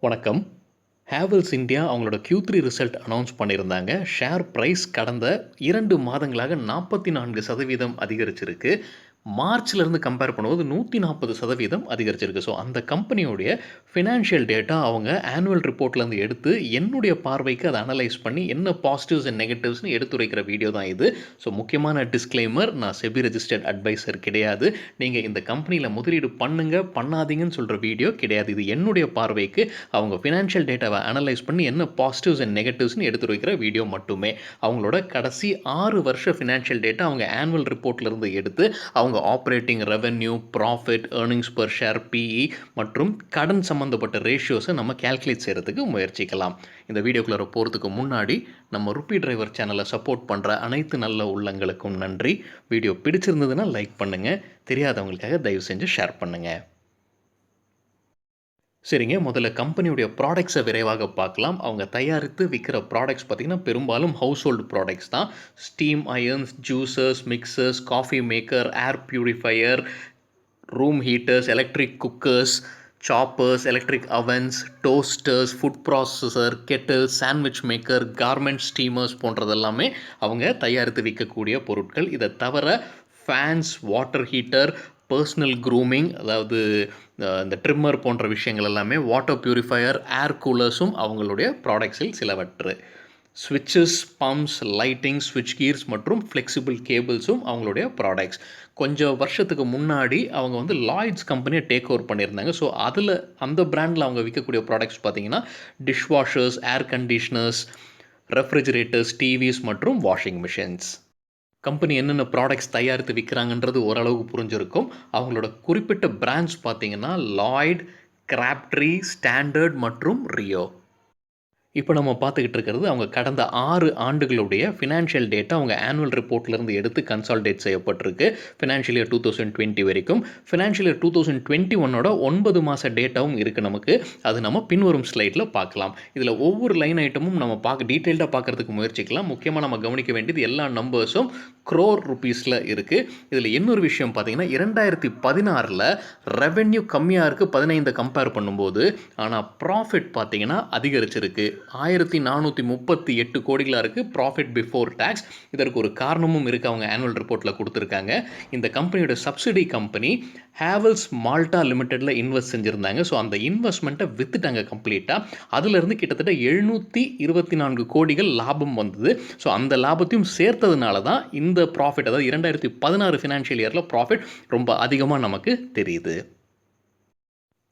வணக்கம். ஹேவல்ஸ் இந்தியா அவங்களோட Q3 result announce பண்ணியிருந்தாங்க. ஷேர் பிரைஸ் கடந்த 2 மாதங்களாக 44% அதிகரிச்சிருக்கு. மார்ச்லேருந்து கம்பேர் பண்ணும்போது 140% அதிகரிச்சிருக்கு. ஸோ அந்த கம்பெனியோடைய ஃபினான்ஷியல் டேட்டா அவங்க ஆனுவல் ரிப்போர்ட்லேருந்து எடுத்து என்னுடைய பார்வைக்கு அதை அனலைஸ் பண்ணி என்ன பாசிட்டிவ்ஸ் அண்ட் நெகட்டிவ்ஸ்னு எடுத்துரைக்கிற வீடியோ தான் இது. ஸோ முக்கியமான டிஸ்க்ளைமர், நான் செபி ரெஜிஸ்டர்ட் அட்வைசர் கிடையாது. நீங்கள் இந்த கம்பெனியில் முதலீடு பண்ணுங்க பண்ணாதீங்கன்னு சொல்கிற வீடியோ கிடையாது. இது என்னுடைய பார்வைக்கு அவங்க ஃபினான்ஷியல் டேட்டாவை அனலைஸ் பண்ணி என்ன பாசிட்டிவ்ஸ் அண்ட் நெகட்டிவ்ஸ்னு எடுத்துரைக்கிற வீடியோ மட்டுமே. அவங்களோட கடைசி 6 வருஷ ஃபினான்ஷியல் டேட்டா அவங்க ஆனுவல் ரிப்போர்ட்லேருந்து எடுத்து அவங்க operating revenue, profit, earnings per share, PE மற்றும் கடன் சம்பந்தப்பட்ட ரேஷியோஸை நம்ம கால்குலேட் செய்கிறதுக்கு முயற்சிக்கலாம். இந்த வீடியோக்குள்ளே போகிறதுக்கு முன்னாடி நம்ம ருப்பி டிரைவர் சேனலை சப்போர்ட் பண்ணுற அனைத்து நல்ல உள்ளங்களுக்கும் நன்றி. வீடியோ பிடிச்சிருந்ததுன்னா லைக் பண்ணுங்கள், தெரியாதவங்களுக்காக தயவு செஞ்சு ஷேர் பண்ணுங்கள். சரிங்க, முதல்ல கம்பெனியுடைய ப்ராடக்ட்ஸை விரைவாக பார்க்கலாம். அவங்க தயாரித்து விற்கிற ப்ராடக்ட்ஸ் பார்த்திங்கன்னா பெரும்பாலும் ஹவுஸ் ஹோல்டு ப்ராடக்ட்ஸ் தான். Steam irons, juicers, mixers, coffee maker, air purifier, room heaters, electric cookers, choppers, electric ovens, toasters, food processor, kettle, sandwich maker, garment steamers போன்றதெல்லாமே அவங்க தயாரித்து விற்கக்கூடிய பொருட்கள். இதை தவிர fans, water heater, personal grooming, அதாவது இந்த ட்ரிம்மர் போன்ற விஷயங்கள் எல்லாமே, வாட்டர் பியூரிஃபையர், ஏர் கூலர்ஸும் அவங்களுடைய ப்ராடக்ட்ஸில் சிலவற்று. ஸ்விட்சஸ், பம்ப்ஸ், லைட்டிங், ஸ்விட்ச் கீர்ஸ் மற்றும் ஃப்ளெக்சிபிள் கேபிள்ஸும் அவங்களுடைய ப்ராடக்ட்ஸ். கொஞ்சம் வருஷத்துக்கு முன்னாடி அவங்க லாய்ட்ஸ் கம்பெனியை டேக் ஓவர் பண்ணியிருந்தாங்க. ஸோ அதில் அந்த பிராண்டில் அவங்க விற்கக்கூடிய ப்ராடக்ட்ஸ் பார்த்திங்கன்னா டிஷ் வாஷர்ஸ், ஏர் கண்டிஷ்னர்ஸ், ரெஃப்ரிஜரேட்டர்ஸ், டிவிஸ் மற்றும் வாஷிங் மிஷின்ஸ். கம்பெனி என்னென்ன ப்ராடக்ட்ஸ் தயாரித்து விற்கிறாங்கன்றது ஓரளவுக்கு புரிஞ்சிருக்கும். அவங்களோட குறிப்பிட்ட பிராண்ட்ஸ் பார்த்திங்கன்னா லாய்ட், கிராப்ட்ரி, ஸ்டாண்டர்ட் மற்றும் ரியோ. இப்போ நம்ம பார்த்துக்கிட்டு இருக்கிறது அவங்க கடந்த 6 ஆண்டுகளுடைய ஃபினான்ஷியல் டேட்டா அவங்க ஆனுவல் ரிப்போர்ட்லேருந்து எடுத்து கன்சால்டேட் செய்யப்பட்டிருக்கு. ஃபினான்ஷியல் இயர் 2020 வரைக்கும். ஃபினான்ஷியல் இயர் 2021 9 மாத டேட்டாவும் இருக்குது நமக்கு. அது நம்ம பின்வரும் ஸ்லைடில் பார்க்கலாம். இதில் ஒவ்வொரு லைன் ஐட்டமும் நம்ம டீட்டெயில்டாக பார்க்குறதுக்கு முயற்சிக்கலாம். முக்கியமாக நம்ம கவனிக்க வேண்டியது எல்லா நம்பர்ஸும் crore rupeesல இருக்குது. இதில் இன்னொரு விஷயம் பார்த்தீங்கன்னா 2016 ரெவென்யூ கம்மியாக இருக்குது 15 கம்பேர் பண்ணும்போது. ஆனால் ப்ராஃபிட் பார்த்தீங்கன்னா அதிகரிச்சிருக்கு. 1438 கோடிகளாக இருக்குது ப்ராஃபிட் பிஃபோர் டேக்ஸ். இதற்கு ஒரு காரணமும் இருக்குது, அவங்க ஆனுவல் ரிப்போர்ட்டில் கொடுத்துருக்காங்க. இந்த கம்பெனியோட சப்சிடி கம்பெனி ஹேவல்ஸ் மால்டா லிமிடெடில் இன்வெஸ்ட் செஞ்சுருந்தாங்க. ஸோ அந்த இன்வெஸ்ட்மெண்ட்டை விற்றுட்டாங்க கம்ப்ளீட்டாக. அதிலிருந்து கிட்டத்தட்ட 724 கோடிகள் லாபம் வந்தது. ஸோ அந்த லாபத்தையும் சேர்த்ததுனால தான் இந்த ப்ராஃபிட், அதாவது 2016 ஃபினான்ஷியல் இயரில் ப்ராஃபிட் ரொம்ப அதிகமாக நமக்கு தெரியுது.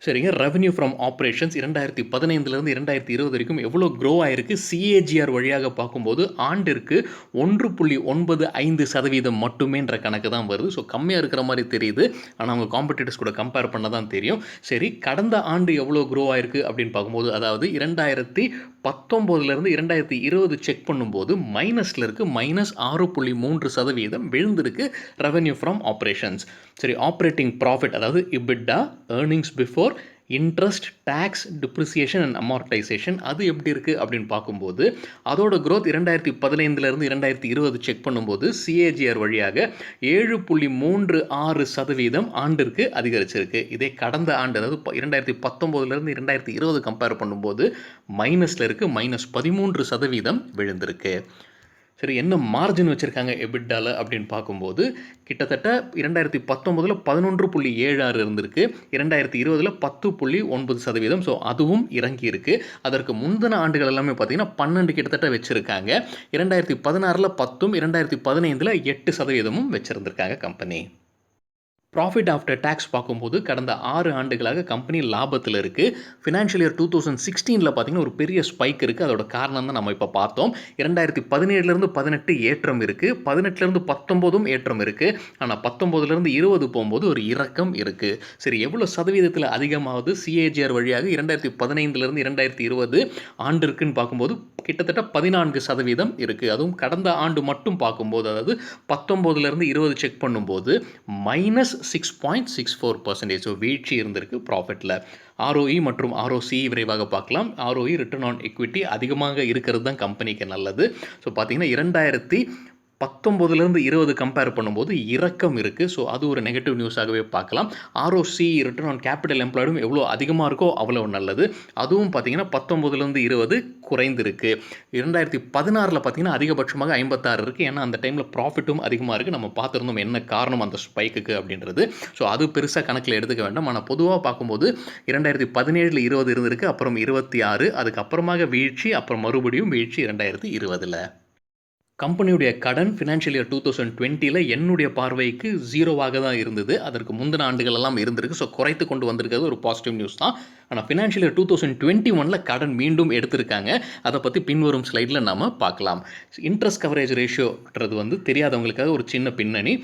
சரிங்க, ரெவன்யூ ஃப்ரம் ஆப்ரேஷன்ஸ் 2015 2020 வரைக்கும் எவ்வளோ க்ரோ ஆயிருக்கு சிஏஜிஆர் வழியாக பார்க்கும்போது ஆண்டிற்கு 1.95% மட்டுமேன்ற கணக்கு தான் வருது. ஸோ கம்மியாக இருக்கிற மாதிரி தெரியுது. ஆனால் அவங்க காம்படிட்டர்ஸ் கூட கம்பேர் பண்ண தான் தெரியும். சரி, கடந்த ஆண்டு எவ்வளோ க்ரோ ஆயிருக்கு அப்படின்னு பார்க்கும்போது, அதாவது 2019 2020 செக் பண்ணும்போது மைனஸில் இருக்குது. -6.3% விழுந்திருக்கு ரெவன்யூ ஃப்ரம் ஆப்ரேஷன்ஸ். சரி, ஆப்ரேட்டிங் ப்ராஃபிட், அதாவது EBITDA, earnings before interest, taxes, depreciation and amortisation, அது எப்படி இருக்குது அப்படின்னு பார்க்கும்போது அதோட க்ரோத் 2015 2020 செக் பண்ணும்போது சிஏஜிஆர் வழியாக 7.36% ஆண்டிற்கு அதிகரிச்சிருக்கு. இதே கடந்த ஆண்டு, அதாவது 2019 2020 கம்பேர் பண்ணும்போது மைனஸில் இருக்குது. -13% விழுந்திருக்கு. சரி, என்ன மார்ஜின் வச்சுருக்காங்க எபிட்டாவில் அப்படின்னு பார்க்கும்போது கிட்டத்தட்ட 2019 11.76 இருந்திருக்கு. 2020 10.9%. ஸோ அதுவும் இறங்கி இருக்குது. அதற்கு முந்தின ஆண்டுகள் எல்லாமே பார்த்திங்கன்னா 12 கிட்டத்தட்ட வச்சுருக்காங்க. 2016 10, 2015 8% வச்சுருந்துருக்காங்க கம்பெனி. ப்ராஃபிட் ஆஃப்டர் டேக்ஸ் பார்க்கும்போது கடந்த 6 ஆண்டுகளாக கம்பெனி லாபத்தில் இருக்குது. ஃபினான்ஷியல் இயர் 2016 பார்த்திங்கன்னா ஒரு பெரிய ஸ்பைக் இருக்குது. அதோட காரணம் தான் நம்ம இப்போ பார்த்தோம். 2017 18 ஏற்றம் இருக்குது. 18 19 ஏற்றம் இருக்குது. ஆனால் 19 20 போகும்போது ஒரு இறக்கம் இருக்குது. சரி, எவ்வளோ சதவீதத்தில் அதிகமாகுது சிஏஜிஆர் வழியாக 2015 2020 ஆண்டிற்குன்னு பார்க்கும்போது கிட்டத்தட்ட 14% இருக்குது. அதுவும் கடந்த ஆண்டு மட்டும் பார்க்கும்போது, அதாவது 19 20 செக் பண்ணும்போது -6.64%. ஸோ வீழ்ச்சி இருந்திருக்கு ப்ராஃபிட்டில். ROE மற்றும் ROCE விரைவாக பார்க்கலாம். ROE ரிட்டர்ன் ஆன் எக்விட்டி அதிகமாக இருக்கிறது தான் கம்பெனிக்கு நல்லது. ஸோ பார்த்தீங்கன்னா 19லேருந்து 20 கம்பேர் பண்ணும்போது இறக்கம் இருக்குது. ஸோ அது ஒரு நெகட்டிவ் நியூஸாகவே பார்க்கலாம். ஆர்ஓசி ரிட்டர்ன் ஆன் கேபிட்டல் எம்ப்ளாய்டும் எவ்வளோ அதிகமாக இருக்கோ அவ்வளோ நல்லது. அதுவும் பார்த்தீங்கன்னா 19லேருந்து 20 குறைந்திருக்கு. 2016ல் பார்த்தீங்கன்னா அதிகபட்சமாக 56 இருக்குது. ஏன்னா அந்த டைமில் ப்ராஃபிட்டும் அதிகமாக இருக்குது. நம்ம பார்த்துருந்தோம் என்ன காரணம் அந்த ஸ்பைக்குக்கு அப்படின்றது. ஸோ அது பெருசாக கணக்கில் எடுத்துக்க வேண்டாம். ஆனால் பொதுவாக பார்க்கும்போது 2017ல் 20 இருந்திருக்கு, அப்புறம் 26, அதுக்கப்புறமாக வீழ்ச்சி, அப்புறம் மறுபடியும் வீழ்ச்சி 2020ல். கம்பெனியுடைய கடன் ஃபினான்ஷியல் இயர் 2020ல என்னுடைய பார்வைக்கு 0வாக தான் இருந்தது. அதற்கு முந்தின ஆண்டுகள் எல்லாம் இருந்திருக்கு. ஸோ குறைத்து கொண்டு வந்திருக்கிறது ஒரு பாசிட்டிவ் நியூஸ் தான். ஆனால் ஃபினான்ஷியல் இயர் 2021ல கடன் மீண்டும் எடுத்திருக்காங்க. அதை பற்றி பின்வரும் ஸ்லைடில் நாம பார்க்கலாம். இன்ட்ரெஸ்ட் கவரேஜ் ரேஷியோன்றது வந்து தெரியாதவங்களுக்காக ஒரு சின்ன பின்னணி.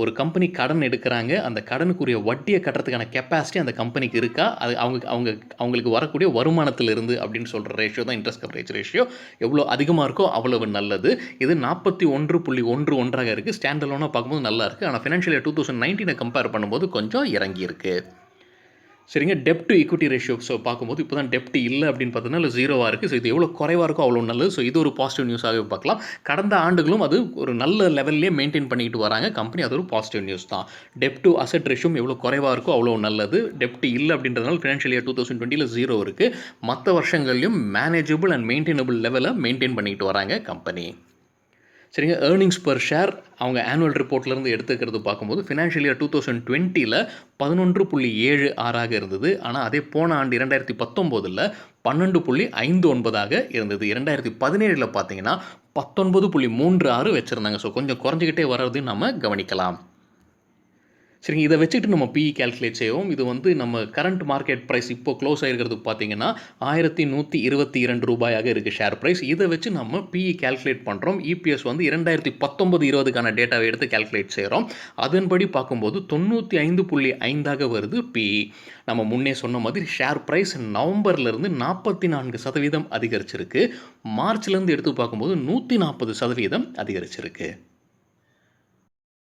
ஒரு கம்பெனி கடன் எடுக்கிறாங்க, அந்த கடனுக்குரிய வட்டியை கட்டுறதுக்கான கெப்பாசிட்டி அந்த கம்பெனிக்கு இருக்கா, அது அவங்களுக்கு வரக்கூடிய வருமானத்திலிருந்து அப்படின்னு சொல்கிற ரேஷியோ தான் இன்ட்ரெஸ்ட் கவரேஜ் ரேஷியோ. எவ்வளோ அதிகமாக இருக்கோ அவ்வளவு நல்லது. இது 41.11 இருக்குது. ஸ்டாண்ட் அலோனாக பார்க்கும்போது நல்லா இருக்குது. ஆனால் ஃபினான்ஷியல் இயர் 2019 கம்பேர் பண்ணும்போது கொஞ்சம் இறங்கியிருக்கு. சரிங்க, டெப்ட் டு ஈக்விட்டி ரேஷியோ ஸோ பார்க்கும்போது இப்போ தான் டெப்ட் இல்லை அப்படின்னு பார்த்ததுனால 0வாக இருக்குது. ஸோ இது எவ்வளோ குறைவாக இருக்கோ அவ்வளோ நல்லது. ஸோ இது ஒரு பாசிட்டிவ் நியூஸாகவே பார்க்கலாம். கடந்த ஆண்டுகளும் அது ஒரு நல்ல லெவல்லே மெயின்டைன் பண்ணிட்டு வராங்க கம்பெனி. அது ஒரு பாசிட்டிவ் நியூஸ் தான். டெப்ட் டு அசெட் ரேஷியோ எவ்வளோ குறைவாக இருக்கோ அவ்வளோ நல்லது. டெப்ட் இல்லை அப்படின்றதுனால ஃபினான்ஷியல் இயர் 2020ல் 0 இருக்குது. மற்ற வருஷங்கள்லையும் மேனேஜபிள் அண்ட் மெயின்டைனபிள் லெவலில் மெயின்டைன் பண்ணிட்டு வராங்க கம்பெனி. சரிங்க, ஏர்னிங்ஸ் பர் ஷேர் அவங்க ஆனுவல் ரிப்போர்ட்லேருந்து எடுத்துக்கிறது பார்க்கும்போது ஃபினான்ஷியல் இயர் 2020ல் 11.76ஆக இருந்தது. ஆனால் அதே போன ஆண்டு 2019ல் 12.59ஆக இருந்தது. 2017ல் பார்த்தீங்கன்னா 19.36 வச்சுருந்தாங்க. ஸோ கொஞ்சம் குறைஞ்சிக்கிட்டே வர்றதையும் நம்ம கவனிக்கலாம். சரிங்க, இதை வச்சுக்கிட்டு நம்ம பிஇ கேல்குலேட் செய்வோம். இது வந்து நம்ம கரண்ட் மார்க்கெட் ப்ரைஸ் இப்போ க்ளோஸ் ஆகிருக்கிறது பார்த்தீங்கன்னா 1122 ரூபாயாக இருக்குது ஷேர் ப்ரைஸ். இதை வச்சு நம்ம பிஇ கேல்குலேட் பண்ணுறோம். இபிஎஸ் வந்து 2019-20க்கான டேட்டாவை எடுத்து கேல்குலேட் செய்கிறோம். அதன்படி பார்க்கும்போது 95.5ஆக வருது பிஇ. நம்ம முன்னே சொன்ன மாதிரி ஷேர் ப்ரைஸ் நவம்பர்லேருந்து 44% அதிகரிச்சிருக்கு. மார்ச்லேருந்து எடுத்து பார்க்கும்போது 140% அதிகரிச்சிருக்கு.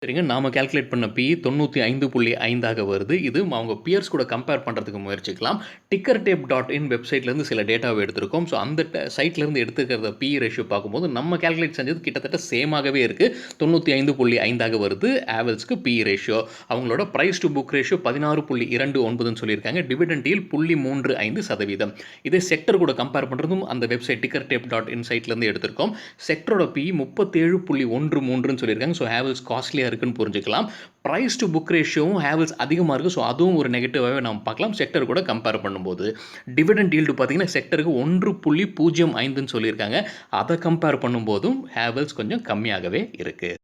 சரிங்க, நாம் கேல்குலேட் பண்ண பிஇ 95.5ஆக வருது. இது அவங்க பியர்ஸ் கூட கம்பேர் பண்ணுறதுக்கு முயற்சிக்கலாம். tickertape.in வெப்சைட்லேருந்து சில டேட்டாவை எடுத்திருக்கோம். ஸோ அந்த சைட்லேருந்து எடுத்துக்கிறத பிஇ ரேஷியோ பார்க்கும்போது நம்ம கேல்குலேட் செஞ்சது கிட்டத்தட்ட சேமாகவே இருக்குது. 95.5ஆக வருது ஹேவல்ஸ்க்கு பிஇ ரேஷியோ. அவங்களோட ப்ரைஸ் டு புக் ரேஷியோ 16.29ன்னு சொல்லியிருக்காங்க. Dividend yield 0.35%. இதே செக்டர் கூட கம்பேர் பண்ணுறதும் அந்த வெப்சைட் tickertape.in சைட்லேருந்து எடுத்திருக்கோம். செக்டரோட பிஇ 37.13ன்னு சொல்லியிருக்காங்க. ஸோ ஹேவல்ஸ் காஸ்ட்லியாக இருக்குன்னு புரிஞ்சுக்கலாம். ப்ரைஸ் டு புக் ரேஷியோவும் ஹேவல்ஸ் அதிகமாக இருக்குது. ஸோ அதுவும் ஒரு நெகட்டிவாகவே நம்ம பார்க்கலாம் செக்டர் கூட கம்பேர் பண்ணும்போது. டிவிடெண்ட் ஈல்டு பார்த்தீங்கன்னா செக்டருக்கு 1.05ன்னு சொல்லியிருக்காங்க. அதை கம்பேர் பண்ணும்போதும் ஹேவல்ஸ் கொஞ்சம் கம்மியாகவே இருக்குது.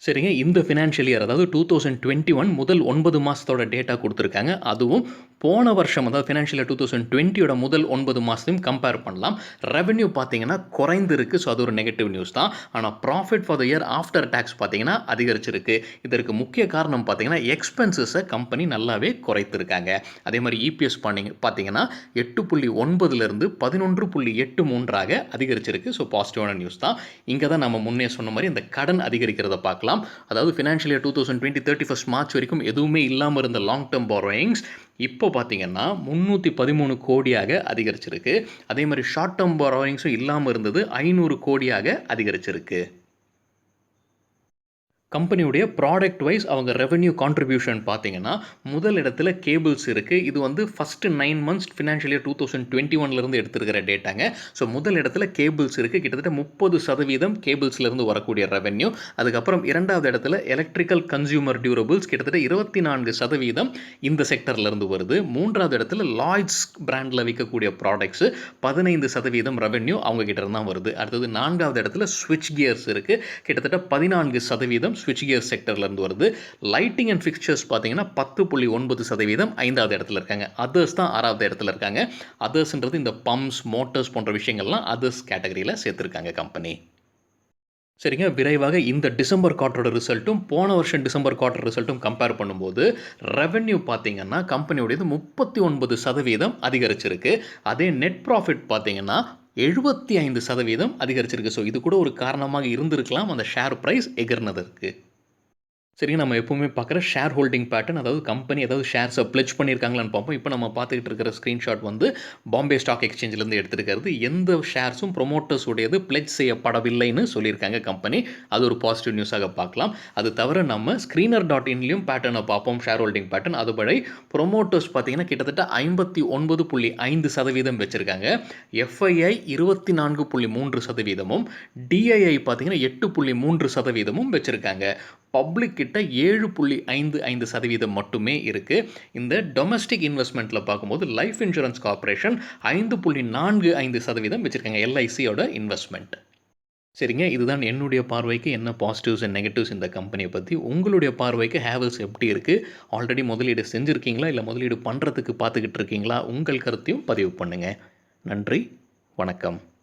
சரிங்க, இந்த ஃபினான்ஷியல் இயர் அதாவது 2021 முதல் 9 மாதத்தோட டேட்டா கொடுத்துருக்காங்க. அதுவும் போன வருஷம் அதாவது ஃபினான்ஷியல் இயர் 2020யோட முதல் 9 மாதத்தையும் கம்பேர் பண்ணலாம். ரெவென்யூ பார்த்தீங்கன்னா குறைந்திருக்கு. ஸோ அது ஒரு நெகட்டிவ் நியூஸ் தான். ஆனால் profit for the year after taxes பார்த்தீங்கன்னா அதிகரிச்சிருக்கு. இதற்கு முக்கிய காரணம் பார்த்தீங்கன்னா எக்ஸ்பென்சஸை கம்பெனி நல்லாவே குறைத்திருக்காங்க. அதே மாதிரி இபிஎஸ் பார்த்தீங்கன்னா 8.9லேருந்து 11.83ஆக அதிகரிச்சிருக்கு. ஸோ பாசிட்டிவான நியூஸ் தான். இங்கே தான் நம்ம முன்னே சொன்ன மாதிரி இந்த கடன் அதிகரிக்கிறத பார்க்கலாம். அதாவது ஃபினான்ஷியல் இயர் 2020 31 மார்ச் வரைக்கும் எதுவுமே இல்லாமல் இருந்த லாங் டேர்ம் பாரோயிங்ஸ் இப்போ பார்த்தீங்கன்னா 313 கோடியாக அதிகரிச்சிருக்கு. அதே மாதிரி ஷார்ட் டேர்ம் பாரோயிங்ஸும் இல்லாமல் இருந்தது 500 கோடியாக அதிகரிச்சிருக்கு. கம்பெனியுடைய ப்ராடக்ட் வைஸ் அவங்க ரெவென்யூ கான்ட்ரிபியூஷன் பார்த்தீங்கன்னா முதல் இடத்துல கேபிள்ஸ் இருக்குது. இது வந்து ஃபஸ்ட்டு 9 months ஃபினான்ஷியல் இயர் 2021லேருந்து எடுத்துருக்கிற டேட்டாங்க. ஸோ முதல் இடத்துல கேபிள்ஸ் இருக்குது. கிட்டத்தட்ட 30% கேபிள்ஸ்லேருந்து வரக்கூடிய ரெவென்யூ. அதுக்கப்புறம் இரண்டாவது இடத்துல எலக்ட்ரிக்கல் கன்சியூமர் டியூரபிள்ஸ் கிட்டத்தட்ட 24% இந்த செக்டர்லேருந்து வருது. மூன்றாவது இடத்துல லாய்ட்ஸ் பிராண்டில் விற்கக்கூடிய ப்ராடக்ட்ஸு 15% ரெவென்யூ அவங்க கிட்ட தான் வருது. அடுத்தது நான்காவது இடத்துல ஸ்விட்ச் கியர்ஸ் இருக்குது. கிட்டத்தட்ட 14% ஸ்விட்ச் கியர் செக்டர்லேருந்து வருது. லைட்டிங் அண்ட் ஃபிக்சர்ஸ் பார்த்தீங்கன்னா 10.9% 5வது இடத்துல இருக்காங்க. அதர்ஸ் தான் 6வது இடத்துல இருக்காங்க. அதர்ஸ்ன்றது இந்த பம்ப்ஸ் மோட்டர்ஸ் போன்ற விஷயங்கள்லாம் அதர்ஸ் கேட்டகரியில் சேர்த்துருக்காங்க கம்பெனி. சரிங்க, விரைவாக இந்த டிசம்பர் குவார்ட்டரோட ரிசல்ட்டும் போன வருஷம் டிசம்பர் குவார்ட்டர் ரிசல்ட்டும் கம்பேர் பண்ணும்போது ரெவென்யூ பார்த்தீங்கன்னா கம்பெனியோடது 39% அதிகரிச்சிருக்கு. அதே நெட் ப்ராஃபிட் பார்த்தீங்கன்னா 75% அதிகரிச்சிருக்கு. ஸோ இது கூட ஒரு காரணமாக இருந்திருக்கலாம் அந்த ஷேர் ப்ரைஸ் எகிர்னதற்கு. சரிங்க. நம்ம எப்பவுமே பார்க்குற ஷேர் ஹோல்டிங் பேட்டர்ன் அதாவது கம்பெனி ஏதாவது ஷேர்ஸ பிளெட்ஜ் பண்ணியிருக்காங்களான்னு பார்ப்போம். இப்ப நம்ம பார்த்துக்கிட்டு இருக்கிற ஸ்கிரீன்ஷாட் வந்து பாம்பே ஸ்டாக் எக்ஸ்சேஞ்சிலேருந்து எடுத்திருக்கிறது. எந்த ஷேர்ஸும் புரமோட்டர்ஸ் உடையது பிளெட்ஜ் செய்யப்படவில்லைன்னு சொல்லியிருக்காங்க கம்பெனி. அது ஒரு பாசிட்டிவ் நியூஸாக பார்க்கலாம். அது தவிர நம்ம ஸ்கிரீனர் டாட் இன்லயும் பேட்டர்னை பார்ப்போம் ஷேர் ஹோல்டிங் பேட்டர்ன். அதுபடி புரமோட்டர்ஸ் பார்த்தீங்கன்னா கிட்டத்தட்ட 59.5% வச்சிருக்காங்க. எஃப்ஐஐ 24.3%, டிஐஐ பார்த்தீங்கன்னா 8.3% வச்சிருக்காங்க. பப்ளிக் கிட்ட 7.55% மட்டுமே இருக்கு. இந்த டொமஸ்டிக் இன்வெஸ்ட்மெண்ட்ல பார்க்கும்போது லைஃப் இன்சூரன்ஸ் கார்ப்பரேஷன் 5.45% வச்சிருக்காங்க எல்ஐசியோட இன்வெஸ்ட்மெண்ட். சரிங்க. இதுதான் என்னுடைய பார்வைக்கு என்ன பாசிட்டிவ்ஸ் அண்ட் நெகட்டிவ்ஸ் இந்த கம்பெனிய பத்தி. உங்களுடைய பார்வைக்கு ஹேவல்ஸ் எப்படி இருக்கு? ஆல்ரெடி முதலீடு செஞ்சிருக்கீங்களா? இல்ல முதலீடு பண்றதுக்கு பார்த்துக்கிட்டு இருக்கீங்களா? உங்கள் கருத்தையும் பதிவு பண்ணுங்க. நன்றி. வணக்கம்.